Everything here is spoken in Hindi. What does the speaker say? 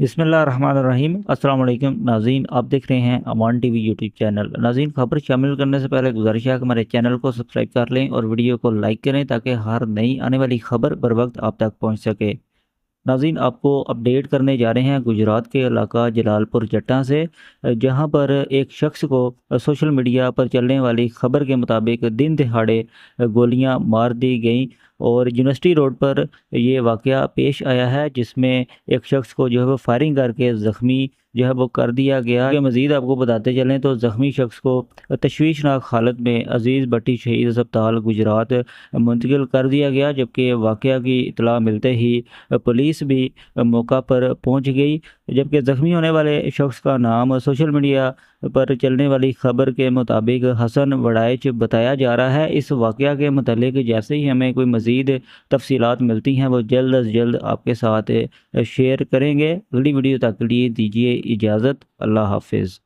बिस्मिल्लाहिर्रहमानिर्रहीम। अस्सलाम वालेकुम नाज़रीन, आप देख रहे हैं अमान टीवी यूट्यूब चैनल। नाज़रीन, खबर शामिल करने से पहले गुजारिश है कि हमारे चैनल को सब्सक्राइब कर लें और वीडियो को लाइक करें ताकि हर नई आने वाली खबर बर वक्त आप तक पहुंच सके। नाज़रीन, आपको अपडेट करने जा रहे हैं गुजरात के इलाका जलालपुर जट्टा से, जहां पर एक शख्स को सोशल मीडिया पर चलने वाली खबर के मुताबिक दिन दहाड़े गोलियां मार दी गईं और यूनिवर्सिटी रोड पर ये वाक़या पेश आया है, जिसमें एक शख्स को जो है वो फायरिंग करके ज़ख्मी जो है वो कर दिया गया। कि मज़ीद आपको बताते चलें तो ज़ख्मी शख्स को तशवीशनाक हालत में अजीज़ भट्टी शहीद अस्पताल गुजरात मुंतकिल कर दिया गया, जबकि वाक़या की इतला मिलते ही पुलिस भी मौका पर पहुंच गई। जबकि ज़ख्मी होने वाले शख्स का नाम सोशल मीडिया पर चलने वाली खबर के मुताबिक हसन वड़ाइच बताया जा रहा है। इस वाक़या के मतलब जैसे ही हमें कोई मज़ीद तफसीलात मिलती हैं वो जल्द अज़ जल्द आपके साथ शेयर करेंगे। अगली वीडियो तक के लिए दीजिए इजाज़त। अल्लाह हाफ़िज़।